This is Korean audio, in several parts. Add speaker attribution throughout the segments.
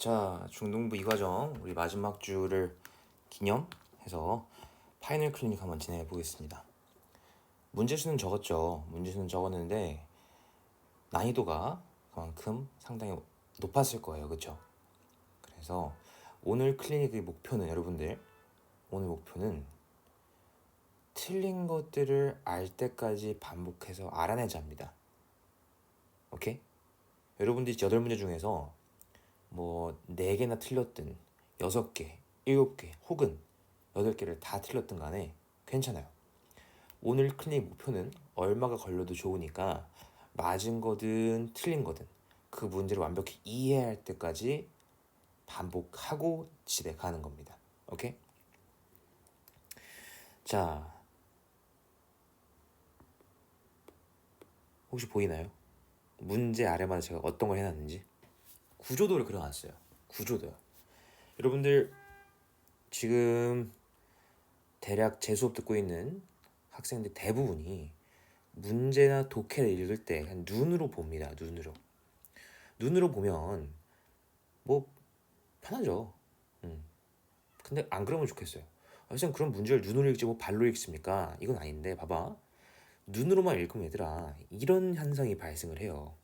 Speaker 1: 자, 중등부 2과정 우리 마지막 주를 기념해서 파이널 클리닉 한번 진행해 보겠습니다. 문제수는 적었죠. 문제수는 적었는데 난이도가 그만큼 상당히 높았을 거예요. 그렇죠? 그래서 오늘 클리닉의 목표는 여러분들 오늘 목표는 틀린 것들을 알 때까지 반복해서 알아내자입니다. 오케이? 여러분들이 8문제 중에서 뭐 4개나 틀렸든 6개, 7개 혹은 8개를 다 틀렸든 간에 괜찮아요. 오늘 클리닉 목표는 얼마가 걸려도 좋으니까 맞은 거든 틀린 거든 그 문제를 완벽히 이해할 때까지 반복하고 집에 가는 겁니다. 오케이? 자, 혹시 보이나요? 문제 아래마다 제가 어떤 걸 해놨는지 구조도를 그려놨어요. 구조도요. 여러분들 지금 대략 제 수업 듣고 있는 학생들 대부분이 문제나 독해를 읽을 때 그냥 눈으로 봅니다. 눈으로 보면 뭐 편하죠. 근데 안 그러면 좋겠어요. 선생님 그럼 문제를 눈으로 읽지 뭐 발로 읽습니까? 이건 아닌데 봐봐. 눈으로만 읽으면 얘들아 이런 현상이 발생을 해요.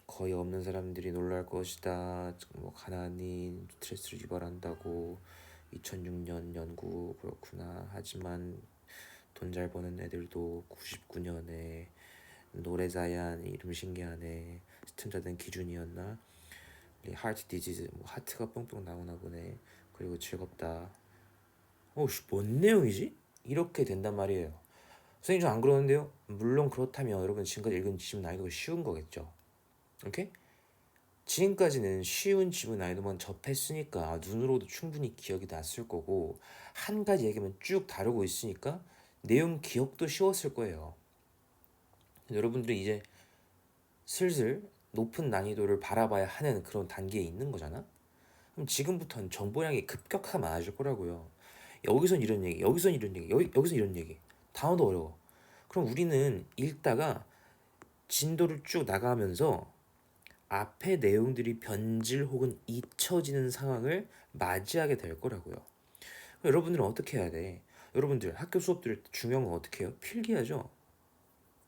Speaker 1: 거의 없는 사람들이 놀랄 것이다. 뭐 가난이 스트레스를 유발한다고 2006년 연구 그렇구나. 하지만 돈 잘 버는 애들도 99년에 노래자얀 이름 신기하네. 스탠다드 기준이었나? 하트 디지즈 뭐 하트가 뻥뻥 나오나 보네. 그리고 즐겁다. 뭔 내용이지? 이렇게 된단 말이에요. 선생님 저 안 그러는데요? 물론 그렇다면 여러분 지금까지 읽은 지문 난이도가 쉬운 거겠죠. 오케이? 지금까지는 쉬운 지문 난이도만 접했으니까 눈으로도 충분히 기억이 났을 거고 한 가지 얘기만 쭉 다루고 있으니까 내용 기억도 쉬웠을 거예요. 여러분들이 이제 슬슬 높은 난이도를 바라봐야 하는 그런 단계에 있는 거잖아. 그럼 지금부터는 정보량이 급격하게 많아질 거라고요. 여기선 이런 얘기, 여기선 이런 얘기, 여기선 이런 얘기. 단어도 어려워. 그럼 우리는 읽다가 진도를 쭉 나가면서 앞에 내용들이 변질 혹은 잊혀지는 상황을 맞이하게 될 거라고요. 여러분들은 어떻게 해야 돼? 여러분들 학교 수업 들을 때 중요한 건 어떻게 해요? 필기하죠.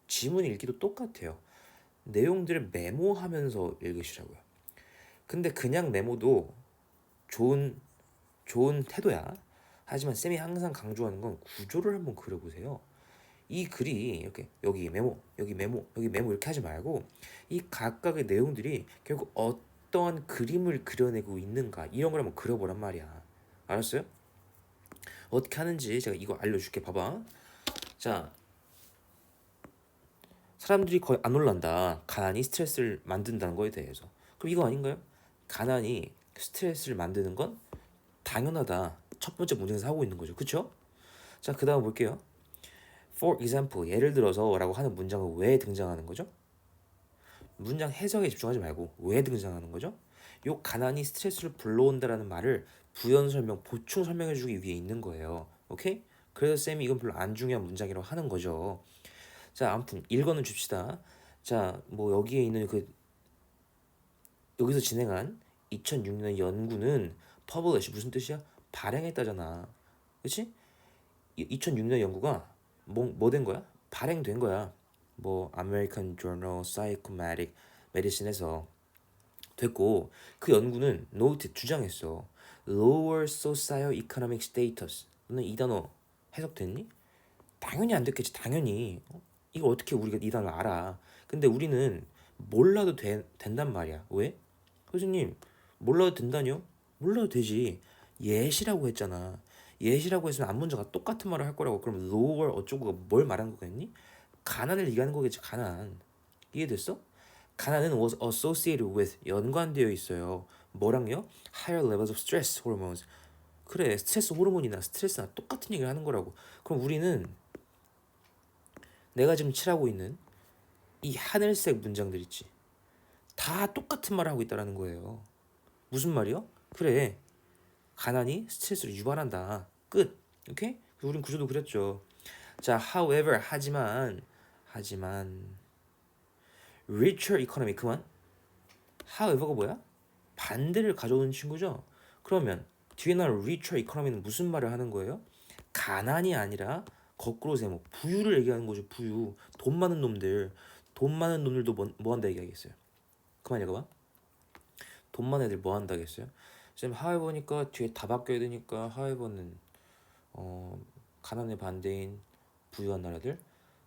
Speaker 1: 지문 읽기도 똑같아요. 내용들을 메모하면서 읽으시라고요. 근데 그냥 메모도 좋은 태도야. 하지만 쌤이 항상 강조하는 건 구조를 한번 그려보세요. 이 글이 이렇게 여기 메모, 여기 메모, 여기 메모 이렇게 하지 말고 이 각각의 내용들이 결국 어떠한 그림을 그려내고 있는가 이런 걸 한번 그려보란 말이야. 알았어요? 어떻게 하는지 제가 이거 알려줄게. 봐봐. 자, 사람들이 거의 안 놀란다. 가난이 스트레스를 만든다는 거에 대해서. 그럼 이거 아닌가요? 가난이 스트레스를 만드는 건 당연하다. 첫 번째 문제에서 하고 있는 거죠. 그쵸? 자, 그 다음 볼게요. For example, 예를 들어서 라고 하는 문장은 왜 등장하는 거죠? 문장 해석에 집중하지 말고 왜 등장하는 거죠? 요 가난이 스트레스를 불러온다라는 말을 부연 설명, 보충 설명해주기 위해 있는 거예요. 오케이? 그래서 쌤이 이건 별로 안 중요한 문장이라고 하는 거죠. 자, 아무튼 읽어는 줍시다. 자, 뭐 여기에 있는 여기서 진행한 2006년 연구는 publish 무슨 뜻이야? 발행했다잖아. 그치? 2006년 연구가 뭐 된 거야? 발행된 거야. 뭐 American Journal Psychometric Medicine에서 됐고 그 연구는 노트 주장했어. Lower Socio-Economic Status. 너는 이 단어 해석됐니? 당연히 안 됐겠지. 당연히. 이거 어떻게 우리가 이 단어 알아? 근데 우리는 몰라도 된단 말이야. 왜? 교수님 몰라도 된다뇨? 몰라도 되지. 예시라고 했잖아. 예시라고 했으면 앞문제가 똑같은 말을 할 거라고. 그럼 lower 어쩌고가 뭘 말한 거겠니? 가난을 얘기하는 거겠지. 가난. 이해됐어? 가난은 was associated with 연관되어 있어요. 뭐랑요? Higher levels of stress hormones. 그래, 스트레스 호르몬이나 스트레스나 똑같은 얘기를 하는 거라고. 그럼 우리는 내가 지금 칠하고 있는 이 하늘색 문장들 있지. 다 똑같은 말을 하고 있다라는 거예요. 무슨 말이요? 그래, 가난이 스트레스를 유발한다. 끝. 오케이? 우린 구조도 그렸죠. 자, however 하지만 richer economy 그만. however가 뭐야? 반대를 가져오는 친구죠. 그러면 뒤에 나올 richer economy는 무슨 말을 하는 거예요? 가난이 아니라 거꾸로 세모 부유를 얘기하는 거죠. 부유. 돈 많은 놈들. 돈 많은 놈들도 뭐 한다 얘기하겠어요. 그만 읽어봐. 돈 많은 애들 뭐 한다겠어요? 쌤 하회 보니까 뒤에 다 바뀌어야 되니까 하회 보는 가난의 반대인 부유한 나라들.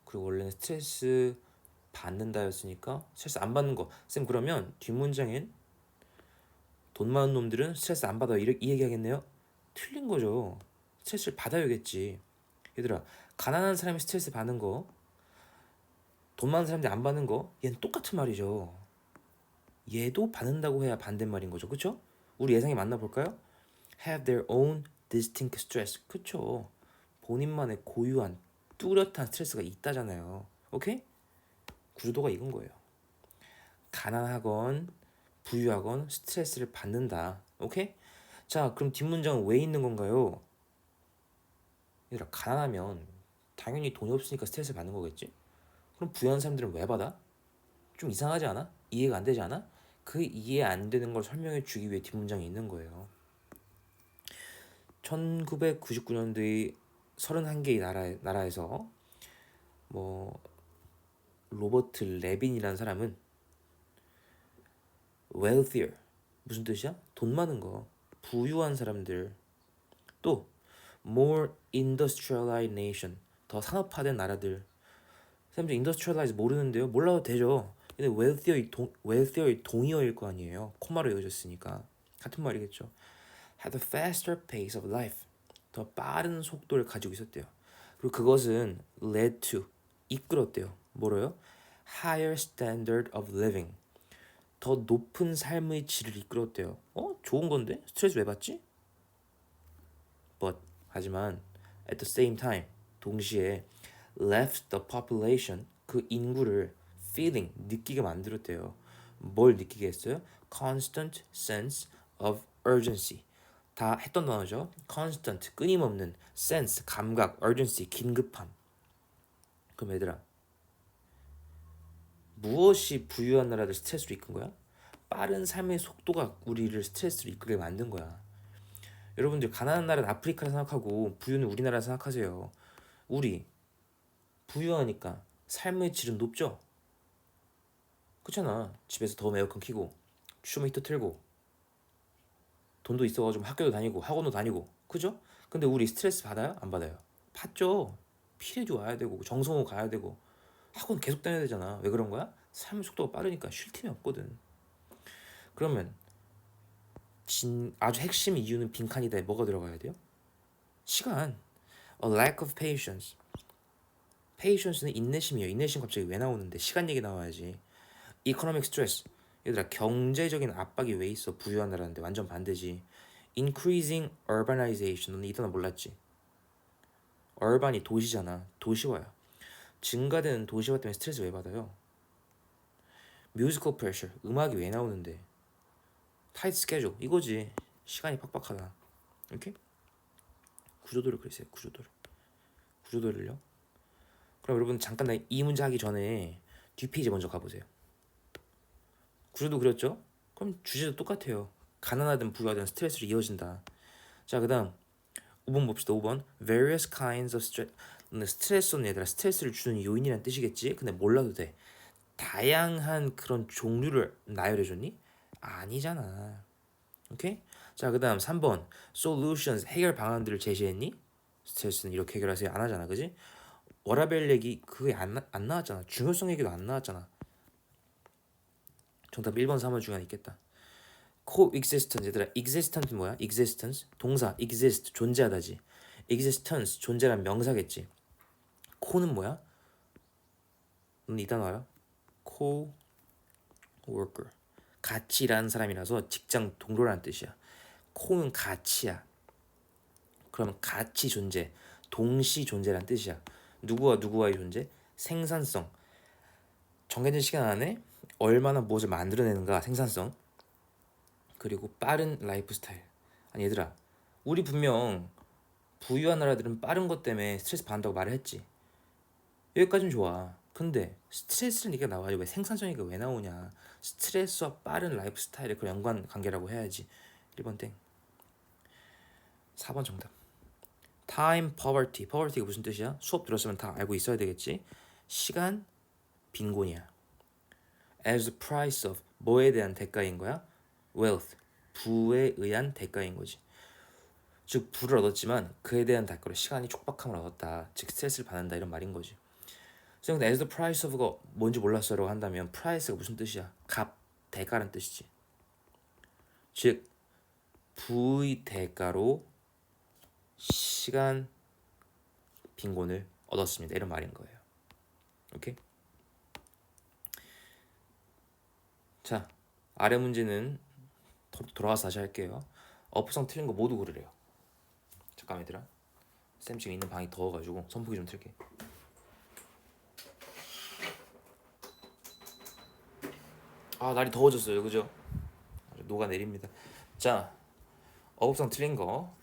Speaker 1: 그리고 원래는 스트레스 받는다였으니까 스트레스 안 받는 거. 쌤 그러면 뒷문장엔 돈 많은 놈들은 스트레스 안 받아 이 얘기하겠네요? 틀린 거죠. 스트레스를 받아야겠지. 얘들아 가난한 사람이 스트레스 받는 거 돈 많은 사람들이 안 받는 거 얘는 똑같은 말이죠. 얘도 받는다고 해야 반대말인 거죠. 그쵸? 우리 예상이 맞나 볼까요? Have their own distinct stress. 그쵸? 본인만의 고유한 뚜렷한 스트레스가 있다잖아요. 오케이? 구조도가 이건 거예요. 가난하건 부유하건 스트레스를 받는다. 오케이? 자 그럼 뒷문장은 왜 있는 건가요? 얘들아 가난하면 당연히 돈이 없으니까 스트레스 받는 거겠지? 그럼 부유한 사람들은 왜 받아? 좀 이상하지 않아? 이해가 안 되지 않아? 그 이해 안 되는 걸 설명해 주기 위해 뒷문장이 있는 거예요. 1999년도에 31개의 나라에서 뭐 로버트 레빈이라는 사람은 wealthier 무슨 뜻이야? 돈 많은 거 부유한 사람들 또 more industrialized nation 더 산업화된 나라들 사람들 industrialize 모르는데요? 몰라도 되죠. 근데 wealthier이 동의어일 거 아니에요. 코마로 이어졌으니까 같은 말이겠죠. had a faster pace of life 더 빠른 속도를 가지고 있었대요. 그리고 그것은 led to 이끌었대요. 뭐로요? higher standard of living 더 높은 삶의 질을 이끌었대요. 좋은 건데? 스트레스 왜 받지? But 하지만 at the same time 동시에 left the population 그 인구를 feeling 느끼게 만들었대요. 뭘 느끼게 했어요? constant sense of urgency 다 했던 단어죠. constant 끊임없는 sense 감각 urgency 긴급함. 그럼 얘들아 무엇이 부유한 나라들 스트레스로 이끈 거야? 빠른 삶의 속도가 우리를 스트레스로 이끌게 만든 거야. 여러분들 가난한 나라는 아프리카를 생각하고 부유는 우리나라 생각하세요. 우리 부유하니까 삶의 질은 높죠? 그렇잖아. 집에서 더운 에어컨 켜고 슈머 히터 틀고 돈도 있어가지고 학교도 다니고 학원도 다니고 그죠? 근데 우리 스트레스 받아요? 안 받아요? 받죠. 필해도 와야 되고 정성호 가야 되고 학원 계속 다녀야 되잖아. 왜 그런 거야? 삶의 속도가 빠르니까 쉴 틈이 없거든. 그러면 아주 핵심 이유는 빈칸이다에 뭐가 들어가야 돼요? 시간. A lack of patience. patience는 인내심이에요. 인내심 갑자기 왜 나오는데 시간 얘기 나와야지. economic stress. 얘들아 경제적인 압박이 왜 있어? 부유한 나라인데 완전 반대지. increasing urbanization. 너는 이 단어 몰랐지? urban이 도시잖아. 도시화야. 증가되는 도시화 때문에 스트레스 왜 받아요? musical pressure. 음악이 왜 나오는데? tight schedule. 이거지. 시간이 팍팍하다. 이렇게? 구조도를 그리세요. 구조도를요. 그럼 여러분 잠깐 이 문제 하기 전에 뒷페이지 먼저 가보세요. 구조도 그렸죠? 그럼 주제도 똑같아요. 가난하든 부유하든 스트레스로 이어진다. 자, 그 다음 5번 봅시다. 5번 various kinds of stress. 스트레스는 얘들아 스트레스를 주는 요인이란 뜻이겠지? 근데 몰라도 돼. 다양한 그런 종류를 나열해줬니? 아니잖아. 오케이? 자, 그 다음 3번 solutions 해결 방안들을 제시했니? 스트레스는 이렇게 해결하세요. 안 하잖아. 그지? 워라벨 얘기 그게 안 나왔잖아. 중요성 얘기도 안 나왔잖아. 정답 1번, 3번 중에 하나 있겠다. coexistence 얘들아 existent 뭐야? existence 동사 exist 존재하다지. existence 존재란 명사겠지. co는 뭐야? 넌 이 단어 알아? co-worker 같이 일하는 사람이라서 직장 동료라는 뜻이야. co는 가치야. 그러면 가치 존재 동시 존재란 뜻이야. 누구와 누구와의 존재? 생산성 정해진 시간 안에 얼마나 무엇을 만들어내는가 생산성 그리고 빠른 라이프 스타일. 아니 얘들아 우리 분명 부유한 나라들은 빠른 것 때문에 스트레스 받는다고 말을 했지. 여기까지는 좋아. 근데 스트레스는 얘기가 나와요. 왜 생산성 얘기가 왜 나오냐. 스트레스와 빠른 라이프 스타일의 그 연관 관계라고 해야지. 1번 땡. 4번 정답. time poverty. poverty가 무슨 뜻이야? 수업 들었으면 다 알고 있어야 되겠지. 시간 빈곤이야. as the price of 뭐에 대한 대가인 거야? wealth 부에 의한 대가인 거지. 즉 부를 얻었지만 그에 대한 대가로 시간이 촉박함을 얻었다. 즉 스트레스를 받는다 이런 말인 거지. 그래서 as the price of가 뭔지 몰랐어라고 한다면 price가 무슨 뜻이야? 값, 대가라는 뜻이지. 즉 부의 대가로 시간 빈곤을 얻었습니다. 이런 말인 거예요. 오케이? 자, 아래 문제는 돌아가서 다시 할게요. 어법성 틀린 거 모두 고르래요. 잠깐 얘들아. 쌤 지금 있는 방이 더워가지고 선풍기 좀 틀게. 아, 날이 더워졌어요. 그죠? 녹아내립니다. 자, 어법성 틀린 거.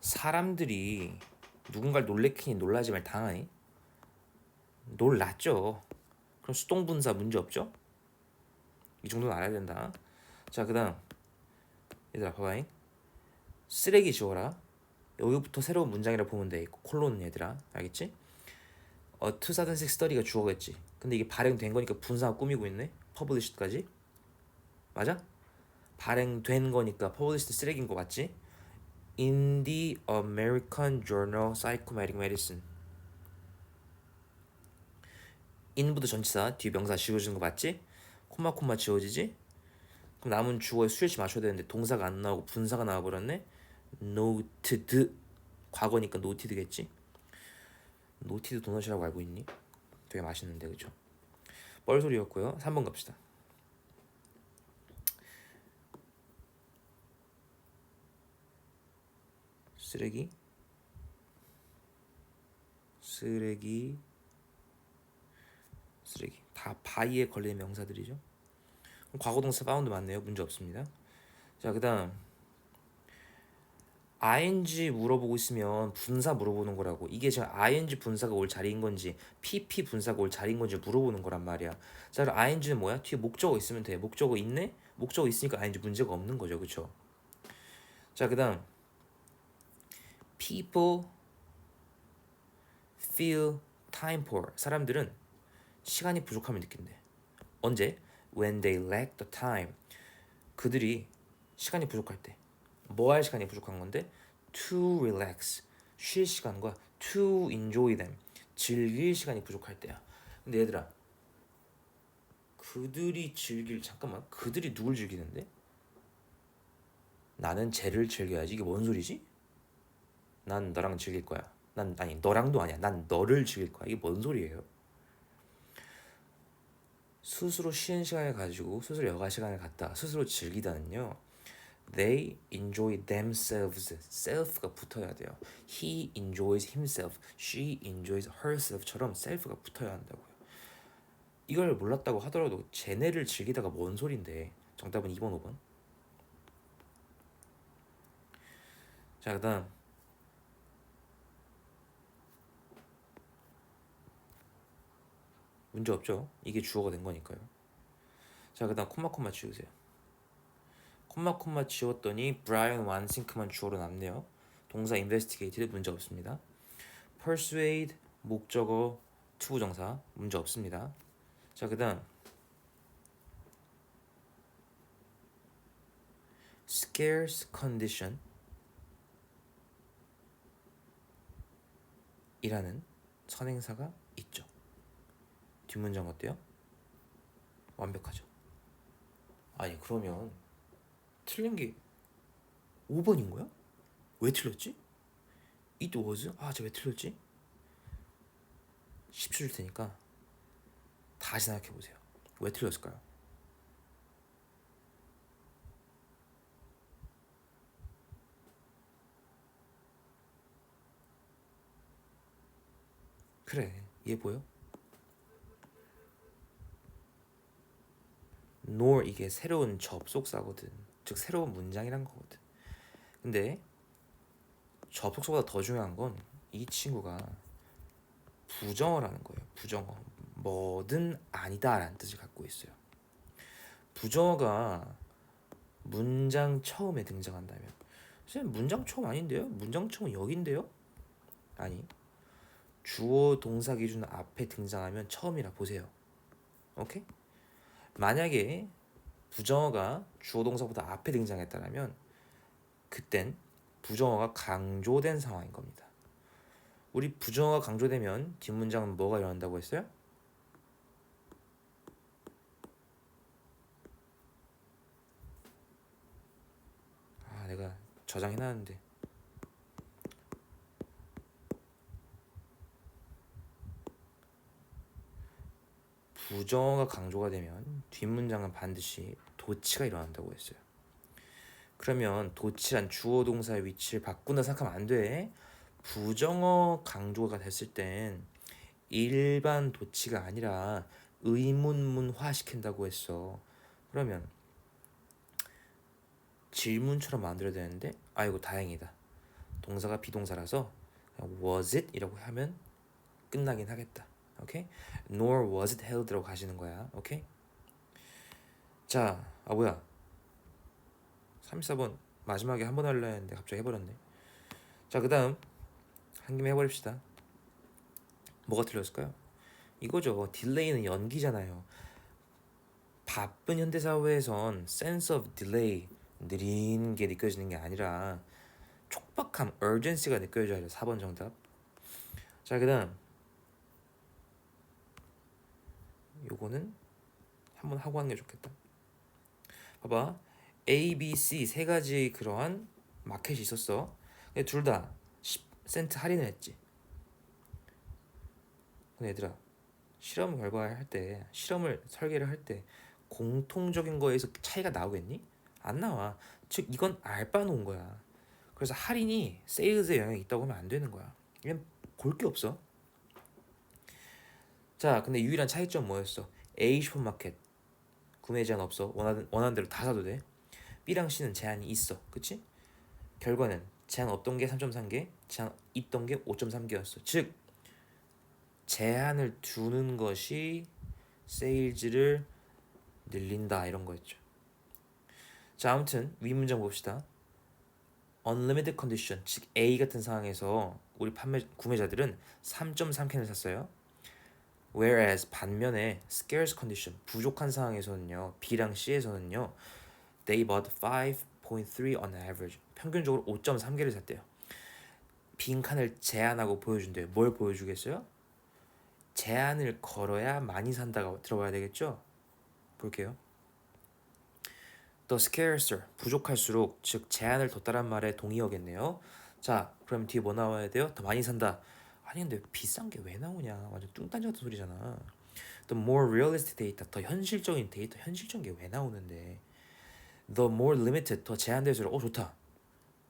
Speaker 1: 사람들이 누군가를 놀래키니 놀라지 말 당하니? 놀랐죠. 그럼 수동분사 문제 없죠? 이 정도는 알아야 된다. 자, 그 다음 얘들아 봐봐잉. 쓰레기 지워라. 여기부터 새로운 문장이라 보면 돼. 콜론 얘들아 알겠지? 2006 스터디가 주어겠지. 근데 이게 발행된 거니까 분사가 꾸미고 있네. 퍼블리시드까지 맞아? 발행된 거니까 퍼블리시드 쓰레기인 거 맞지? In the American Journal Psychometric Medicine. in부터 전치사 뒤에 명사 지워지는 거 맞지? 콤마 지워지지? 그럼 남은 주어에 수일치 맞춰야 되는데 동사가 안 나오고 분사가 나와버렸네. noted 과거니까 noted겠지. noted 도넛이라고 알고 있니? 되게 맛있는데 그죠? 뻘소리였고요. 3번 갑시다. 쓰레기 다 바이에 걸리는 명사들이죠. 그럼 과거동사 파운드 맞네요. 문제 없습니다. 자, 그 다음 ing 물어보고 있으면 분사 물어보는 거라고. 이게 지금 ing 분사가 올 자리인 건지 pp 분사가 올 자리인 건지 물어보는 거란 말이야. 자, 그럼 ing는 뭐야? 뒤에 목적어 있으면 돼. 목적어 있네? 목적어 있으니까 ing 문제가 없는 거죠. 그쵸? 자, 그 다음 people feel time poor. 사람들은 시간이 부족함을 느낀대. 언제? When they lack the time. 그들이 시간이 부족할 때. 뭐 할 시간이 부족한 건데? To relax. 쉴 시간과 to enjoy them. 즐길 시간이 부족할 때야. 근데 얘들아, 잠깐만. 그들이 누굴 즐기는데? 나는 쟤를 즐겨야지. 이게 뭔 소리지? 난 너랑 즐길 거야. 아니 너랑도 아니야. 난 너를 즐길 거야. 이게 뭔 소리예요? 스스로 쉬는 시간을 가지고 스스로 여가 시간을 갖다 스스로 즐기다는요. They enjoy themselves. self가 붙어야 돼요. He enjoys himself. She enjoys herself처럼 self가 붙어야 한다고요. 이걸 몰랐다고 하더라도 쟤네를 즐기다가 뭔 소린데. 정답은 2번 5번. 자, 그 다음 문제 없죠? 이게 주어가 된 거니까요. 자, 그 다음 콤마 지우세요. 콤마 지웠더니 브라이언 완싱크만 주어로 남네요. 동사 investigated 문제 없습니다. persuade 목적어 투부정사 문제 없습니다. 자, 그 다음 scarce condition 이라는 선행사가 있죠. 뒷문장 어때요? 완벽하죠. 아니 그러면 틀린 게 5번인 거야? 왜 틀렸지? It was? 제가 왜 틀렸지? 10초 줄 테니까 다시 생각해보세요. 왜 틀렸을까요? 그래, 얘 보여? nor 이게 새로운 접속사거든. 즉 새로운 문장이란 거거든. 근데 접속사보다 더 중요한 건 이 친구가 부정어라는 거예요. 부정어. 뭐든 아니다라는 뜻을 갖고 있어요. 부정어가 문장 처음에 등장한다면, 선생님 문장 처음 아닌데요? 문장 처음 여기인데요? 아니, 주어 동사 기준 앞에 등장하면 처음이라 보세요. 오케이? 만약에 부정어가 주어 동사보다 앞에 등장했다면 그땐 부정어가 강조된 상황인 겁니다. 우리 부정어가 강조되면 뒷문장은 뭐가 일어난다고 했어요? 아, 내가 저장해놨는데. 부정어가 강조가 되면 뒷문장은 반드시 도치가 일어난다고 했어요. 그러면 도치란 주어 동사의 위치를 바꾼다 생각하면 안 돼. 부정어 강조가 됐을 땐 일반 도치가 아니라 의문문화 시킨다고 했어. 그러면 질문처럼 만들어야 되는데, 아이고 다행이다, 동사가 비동사라서 was it 이라고 하면 끝나긴 하겠다. 오케이? Nor was it held라고 가시는 거야. 오케이? 자, 뭐야, 34번 마지막에 한 번 하려 했는데 갑자기 해버렸네. 자, 그 다음 한 김에 해버립시다. 뭐가 틀렸을까요? 이거죠. 딜레이는 연기잖아요. 바쁜 현대사회에선 sense of delay, 느린 게 느껴지는 게 아니라 촉박함, urgency가 느껴져야 4번 정답. 자, 그 다음 요거는 한번 하고 하는 게 좋겠다. 봐봐, A, B, C 세 가지 그러한 마켓이 있었어. 둘 다 10센트 할인을 했지. 근데 얘들아, 실험 결과를 할 때, 실험을 설계를 할 때 공통적인 거에서 차이가 나오겠니? 안 나와. 즉 이건 알바 놓은 거야. 그래서 할인이 세일즈에 영향이 있다고 하면 안 되는 거야. 이건 볼 게 없어. 자, 근데 유일한 차이점 뭐였어? A 슈퍼마켓 구매 제한 없어. 원하는 대로 다 사도 돼. B랑 C는 제한이 있어. 그치? 결과는 제한 없던 게 3.3개, 제한 있던 게 5.3개였어. 즉 제한을 두는 것이 세일즈를 늘린다, 이런 거였죠. 자, 아무튼 위 문장 봅시다. unlimited condition, 즉 A 같은 상황에서 우리 구매자들은 3.3캔을 샀어요. whereas 반면에 scarce condition, 부족한 상황에서는요, B랑 C에서는요, they bought 5.3 on average, 평균적으로 5.3개를 샀대요. 빈 칸을 제한하고 보여준대요. 뭘 보여주겠어요? 제한을 걸어야 많이 산다가 들어봐야 되겠죠? 볼게요. The scarcer, 부족할수록, 즉 제한을 뒀다란 말에 동의어겠네요. 자, 그럼 뒤에 뭐 나와야 돼요? 더 많이 산다. 아니 근데 비싼 게 왜 나오냐, 완전 뚱딴지 같은 소리잖아. The more realistic data, 더 현실적인 데이터, 현실적인 게 왜 나오는데. The more limited, 더 제한될수록 좋다.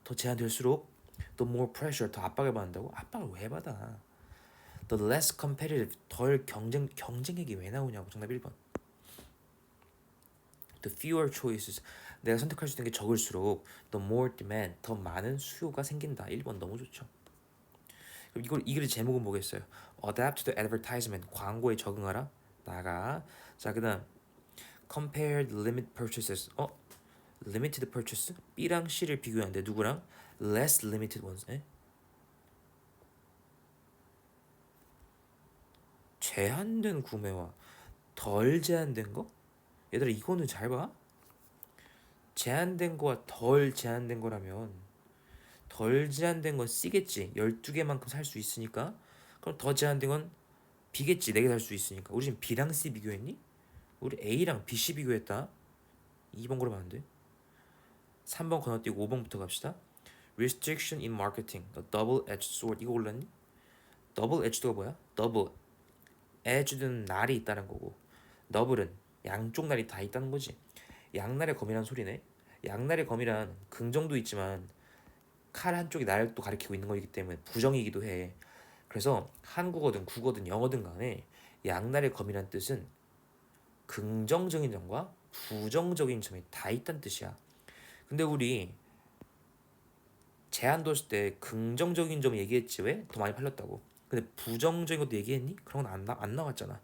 Speaker 1: 더 제한될수록 the more pressure, 더 압박을 받는다고? 압박을 왜 받아? The less competitive, 덜 경쟁력이 왜 나오냐고. 정답 1번. The fewer choices, 내가 선택할 수 있는 게 적을수록 the more demand, 더 많은 수요가 생긴다. 1번 너무 좋죠. 그럼 이 글의 제목은 뭐겠어요? Adapt to the advertisement, 광고에 적응하라. 나가. 자, 그다음 compared limit purchases. limited purchase? B랑 C를 비교하는데 누구랑? less limited ones. 제한된 구매와 덜 제한된 거? 얘들아, 이거는 잘 봐. 제한된 거와 덜 제한된 거라면 덜 제한된 건 C겠지. 12개만큼 살 수 있으니까. 그럼 더 제한된 건 B겠지. 4개 살 수 있으니까. 우리 지금 B랑 C 비교했니? 우리 A랑 B, C 비교했다. 2번 그러면 안 돼. 3번 건너뛰고 5번부터 갑시다. Restriction in marketing, the double-edged sword. 이거 골랐니? double-edged가 뭐야? double. edge는 날이 있다는 거고, double은 양쪽 날이 다 있다는 거지. 양날의 검이란 소리네. 양날의 검이란 긍정도 있지만 칼 한쪽이 나를 또 가리키고 있는 거기 때문에 부정이기도 해. 그래서 한국어든 국어든 영어든 간에 양날의 검이란 뜻은 긍정적인 점과 부정적인 점이 다 있다는 뜻이야. 근데 우리 제한 뒀을 때 긍정적인 점 얘기했지, 왜? 더 많이 팔렸다고. 근데 부정적인 것도 얘기했니? 그런 건 안 나왔잖아.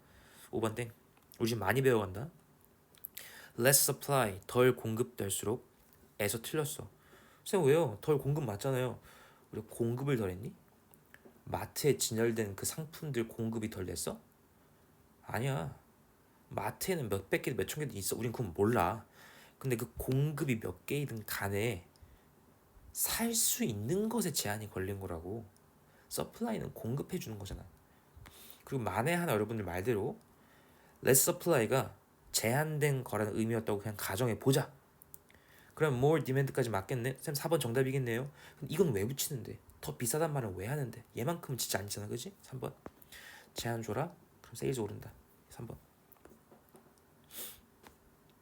Speaker 1: 5번 땡. 우리 지금 많이 배워간다. less supply, 덜 공급될수록 에서 틀렸어. 쌤 왜요? 덜 공급 맞잖아요. 우리 공급을 덜 했니? 마트에 진열된 그 상품들 공급이 덜 됐어? 아니야. 마트에는 몇백 개, 몇천 개도 있어. 우린 그건 몰라. 근데 그 공급이 몇 개이든 간에 살 수 있는 것에 제한이 걸린 거라고. 서플라이는 공급해 주는 거잖아. 그리고 만에 하나 여러분들 말대로 less supply가 제한된 거라는 의미였다고 그냥 가정해 보자. 그럼 more demand까지 맞겠네? 쌤 4번 정답이겠네요. 이건 왜 붙이는데? 더 비싸단 말은 왜 하는데? 얘만큼은 진짜 아니잖아, 그지? 3번 제한 줘라. 그럼 세일즈 오른다. 3번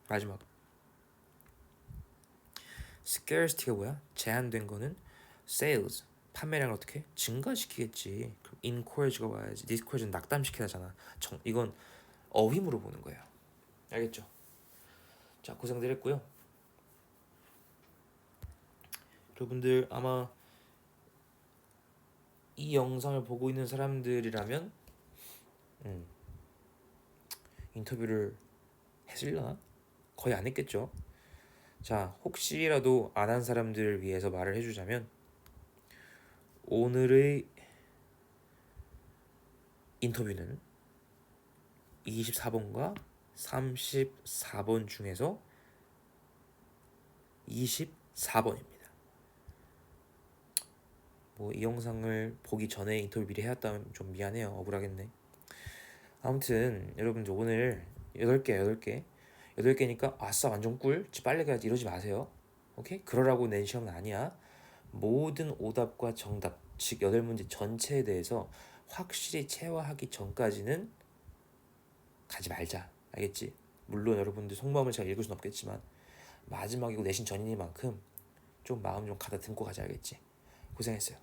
Speaker 1: 마지막 scarcity가 뭐야? 제한된 거는 sales 판매량을 어떻게 증가시키겠지. 그럼 encourage가 와야지. discourage는 낙담시키다잖아. 이건 어휘으로 보는 거예요. 알겠죠? 자, 고생들 했고요. 여러분들 아마 이 영상을 보고 있는 사람들이라면 인터뷰를 했으려나? 거의 안 했겠죠. 자, 혹시라도 안 한 사람들을 위해서 말을 해주자면 오늘의 인터뷰는 24번과 34번 중에서 24번입니다. 뭐 이 영상을 보기 전에 인터뷰 미리 해왔다면 좀 미안해요. 억울하겠네. 아무튼 여러분들 오늘 8개니까 아싸 완전 꿀 빨리 가야지 이러지 마세요. 오케이? 그러라고 낸 시험은 아니야. 모든 오답과 정답 즉 8문제 전체에 대해서 확실히 체화하기 전까지는 가지 말자. 알겠지? 물론 여러분들 속마음을 제가 읽을 순 없겠지만 마지막이고 내신 전이니만큼 좀 마음 좀 가다듬고 가자. 알겠지? 고생했어요.